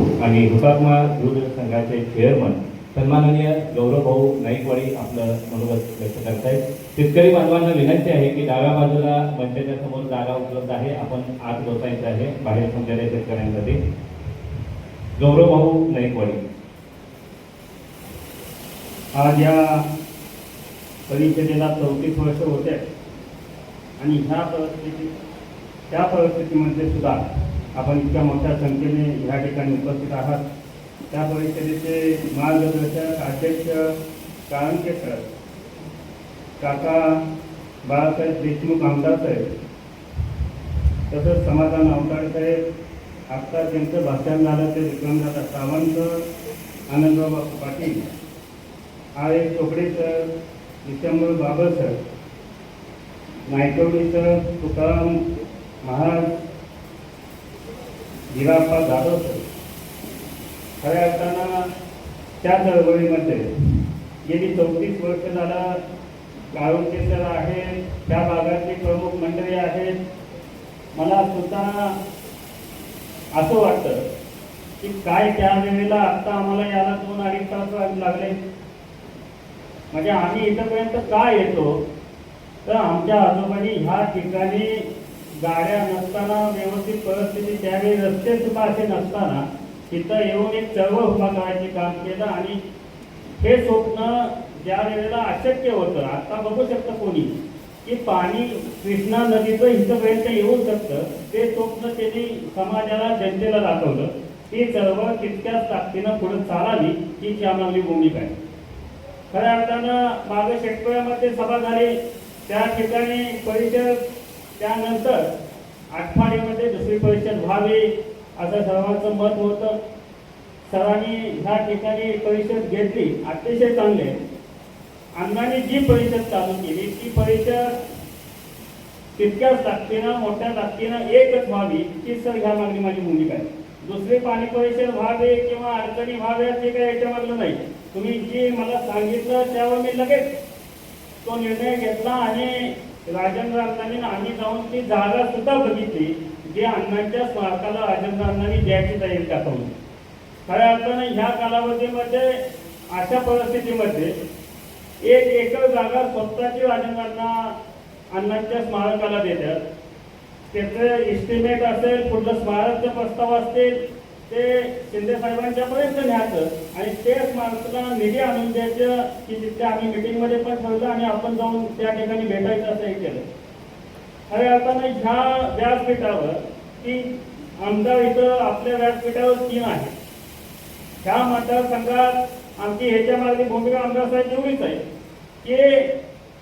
प्रमुख आणि हुतात्मा दूध संघाचे चेअरमन सन्माननीय गौरवभाऊ नाईकवाडी आपलं मनोगत व्यक्त करतायत. शेतकरी बांधवांना विनंती आहे की डाव्या बाजूला मंचाच्या समोर जागा उपलब्ध आहे, आपण आत बसायचं आहे बाहेर थांबलेल्या शेतकऱ्यांसाठी. गौरवभाऊ नाईकवाडी. आज या परिषदेला 34 वर्ष होते आणि त्या परिस्थितीमध्ये सुद्धा आपण इतक्या मोठ्या संख्येने ह्या ठिकाणी उपस्थित आहात. त्या परिषदेचे मार्गदर्शक अध्यक्ष काळंके सर, काका बाळासाहेब देशमुख आमदार साहेब, तसंच समाधान अवताडे साहेब, आत्ता ज्यांचं भाषण झालं ते Vikramdada Sawant, Anandbaba Patil, R S Chopde sir, Vishambhar Babar sir, Naikwadi sir, Tukaram Maharaj, Girappa Jadhav sir. खऱ्या अर्थानं त्या चळवळीमध्ये गेली 34 वर्ष झालं काळुंके सर आहेत, त्या भागातली प्रमुख मंडळी आहेत. मला सुद्धा असं वाटतं की काय त्यावेळेला आत्ता आम्हाला याला 2-2.5 तास लागले. म्हणजे आम्ही इथपर्यंत का येतो तर आमच्या आजोबांनी ह्या ठिकाणी गाड्या नसताना, व्यवस्थित परिस्थिती त्यावेळी रस्ते सुद्धा असे नसताना तिथं येऊन एक चळवळ उभा करायचे काम केलं. आणि हे स्वप्न ज्या वेळेला अशक्य होतं, आता बघू शकतं कोणी की पाणी कृष्णा नदीचं इथपर्यंत येऊ शकतं, ते स्वप्न त्यांनी समाजाला, जनतेला दाखवलं. ती चळवळ तितक्याच ताकदीनं पुढे चालावी हीच यामागली भूमिका आहे. खऱ्या अर्थानं मागे शेतकऱ्यामध्ये सभा झाली, त्या ठिकाणी परिषद, त्यानंतर आठवाडीमध्ये दुसरी परिषद व्हावी असं सर्वांचं मत होतं. सरांनी ह्या ठिकाणी परिषद घेतली, अतिशय चांगले. अण्णांनी जी परिषद चालू केली ती परिषद तितक्याच ताकदीनं, मोठ्या ताकदीनं एकच व्हावी ही सर ह्या मागणी माझी भूमिका आहे. दुसरी पाणी परिषद व्हावे किंवा अडचणी व्हाव्या ते काही याच्या मागलं नाही. तुम्ही जी मला सांगितलं त्यावर मी लगेच तो निर्णय घेतला आणि राजेंद्र अण्णांनी आम्ही जाऊन ती जागा सुद्धा बघितली जी अण्णांच्या स्मारकाला राजेंद्र अण्णांनी द्यायची तयारी दाखवली. खऱ्या अर्थानं ह्या कालावधीमध्ये अशा परिस्थितीमध्ये 1 एकर जागा स्वतःची राजेंद्र अण्णांच्या स्मारकाला देतात. त्याचं इस्टिमेट असेल, पुढलं स्मारकचे प्रस्ताव असतील ते शिंदे साहेबांच्यापर्यंत न्यायचं आणि ते स्मारकाला निधी आणून द्यायचं की तिथे आम्ही मिटिंगमध्ये पण ठरवलं आणि आपण जाऊन त्या ठिकाणी भेटायचं असंही केलं. खऱ्या अर्थानं ह्या व्यासपीठावर की आमदार इथं आपल्या व्यासपीठावर 3 आहे. ह्या मतदारसंघात आमची ह्याच्या मागली भूमिका आमदार साहेब एवढीच आहे की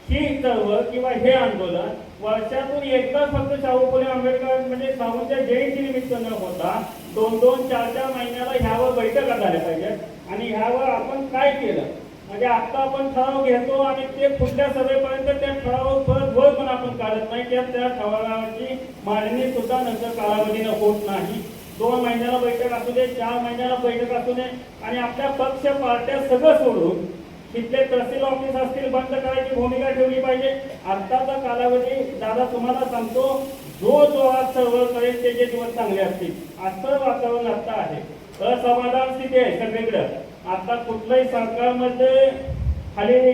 ही चळवळ किंवा हे आंदोलन वर्षातून एकदा फक्त शाहू फुले आंबेडकर म्हणजे सावंतच्या जयंती निमित्त न होता 2-2, 4-4 महिन्याला ह्यावर बैठका झाल्या पाहिजेत. आणि ह्यावर आपण काय केलं म्हणजे आता आपण ठराव घेतो आणि ते पुढल्या सभेपर्यंत त्या ठराव परत वर पण आपण काढत नाही, त्या ठरावाची मांडणी सुद्धा नंतर कालावधीनं होत नाही. 2 महिन्याला बैठक असू दे, 4 महिन्याला बैठक असू दे आणि आपल्या पक्ष पार्ट्या सगळं सोडून तिथले तहसील ऑफिस असतील बंद करायची भूमिका ठेवली पाहिजे. आत्ताचा कालावधी दादा तुम्हाला सांगतो, जो आज चळवळ करेल त्याचे दिवस चांगले असतील असं वातावरण आता आहे. असमाधान स्थिती आहे सगळीकडे. आता कुठल्याही सरकारमध्ये खाली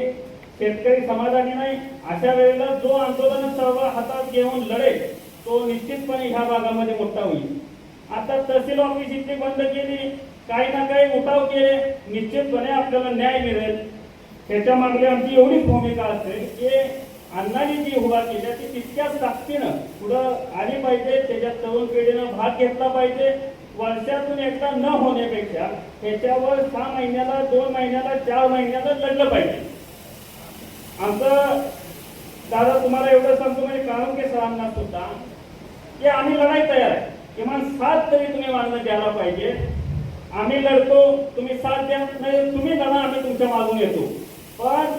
शेतकरी समाधानी नाही. अशा वेळेला जो आंदोलन चळवळ हातात घेऊन लढेल तो निश्चितपणे ह्या भागामध्ये मोठा होईल. आता तहसील ऑफिस इथली बंद केली, काही ना काही उठाव केले, निश्चितपणे आपल्याला न्याय मिळेल. त्याच्या मागली आमची एवढीच भूमिका असेल की अण्णांनी जी उभा केली ती तितक्याच ताकदीनं पुढं आली पाहिजे. त्याच्यात तरुण पिढीनं भाग घेतला पाहिजे. वर्षातून एकदा न होण्यापेक्षा त्याच्यावर 6 महिन्याला, 2 महिन्याला, 4 महिन्याला लढलं पाहिजे. आमचं दादा तुम्हाला एवढं सांगतो म्हणजे काळुंके सरांना सुद्धा की आम्ही लढाई तयार आहे. किमान 7 तरी तुम्ही मागणं द्यायला पाहिजे. आम्ही लढतो, तुम्ही 7 द्या, नाही तुम्ही लढा, आम्ही तुमच्या मागून येतो. पण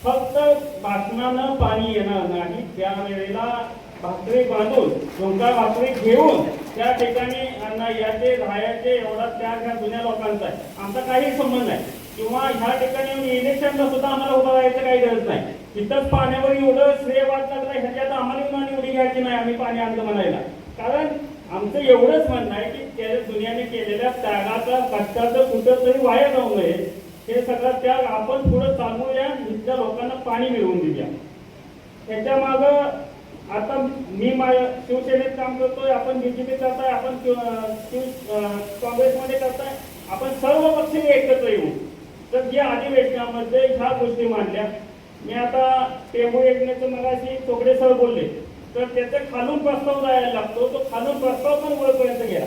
फक्त भाषणानं पाणी येणार नाही. त्यावेळेला भाकरी बांधून, झुंका भाकरी घेऊन त्या ठिकाणी अण्णा याचे राहायचे एवढा त्याग ह्या जुन्या लोकांचा आहे. आमचा काही संबंध नाही. किंवा ह्या ठिकाणी इलेक्शनला सुद्धा आम्हाला उभं राहायचं काही गरज नाही. तिथंच पाण्यावर एवढं श्रेय वाद लागला ह्याच्यात आम्हाला उडी घ्यायची नाही. आम्ही पाणी आणलं म्हणायला, कारण आमचं एवढंच म्हणणं आहे की त्या दुनियाने केलेल्या त्यागाचा कष्टाचं कुठं तरी वाया जाऊ नये हे सगळं त्याग आपण पुढे चालवूया, इथल्या लोकांना पाणी मिळवून देऊया. त्याच्या माग आता मी शिवसेनेत काम करतोय, आपण बीजेपी करताय, आपण काँग्रेसमध्ये करताय, आपण सर्व पक्ष एकत्र येऊ. तर या अधिवेशनामध्ये ह्या गोष्टी मांडल्या. मी आता टेंबू योजनेचं मगाशी चोपडे सर बोलले, तर त्याचा खालून प्रस्ताव जायला लागतो, तो खालून प्रस्ताव पण वरपर्यंत गेला.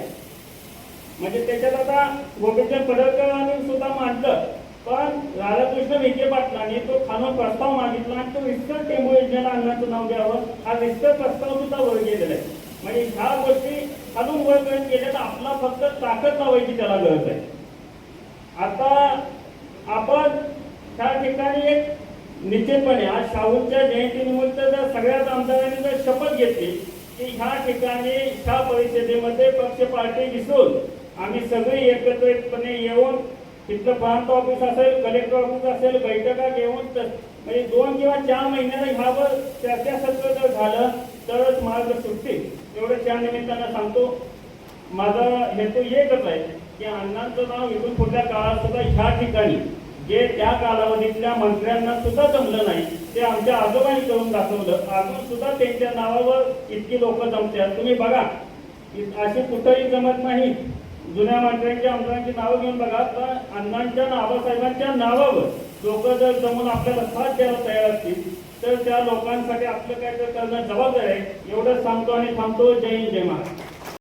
म्हणजे त्याच्यात आता गोपीचंद पडळकरांनी सुद्धा मांडलं, पण राधाकृष्ण विखे पाटलांनी तो खालून प्रस्ताव मागितला आणि तो विस्तर टेंबू योजनेला अन्नाचं नाव द्यावं हा विस्तर प्रस्ताव सुद्धा वर गेलेला आहे. म्हणजे ह्या गोष्टी खालून वरपर्यंत गेल्या तर आपला फक्त ताकद लावायची त्याला गरज आहे. आता आपण त्या ठिकाणी एक निश्चितपणे आज शाहूंच्या जयंतीनिमित्त जर सगळ्याच आमदारांनी जर शपथ घेतली की ह्या ठिकाणी ह्या परिषदेमध्ये पक्ष पार्टी विसरून आम्ही सगळे एकत्रितपणे येऊन तिथलं प्रांत ऑफिस असेल, कलेक्टर ऑफिस असेल, बैठका घेऊन म्हणजे 2 किंवा 4 महिन्याला ह्यावर चर्चासत्र जर झालं तरच मार्ग सुटतील. एवढं त्या निमित्तानं सांगतो. माझा हेतू एकच आहे की अण्णांचं नाव इथून पुढल्या काळात सुद्धा ह्या ठिकाणी जे त्या कालावधीतल्या मंत्र्यांना सुद्धा जमलं नाही ते आमच्या आजोबांनी करून दाखवलं. अजून सुद्धा त्यांच्या नावावर इतकी लोक जमतात. तुम्ही बघा अशी कुठंही जमत नाही. जुन्या मंत्र्यांच्या आमदारांची नावं घेऊन बघा, तर अण्णांच्या बाबासाहेबांच्या नावावर लोक जर जमून आपल्याला साथ द्यायला तयार असतील तर त्या लोकांसाठी आपलं काय तर करणं जबाबदार आहे. एवढंच सांगतो आणि थांबतो. जय हिंद, जय महाराष्ट्र.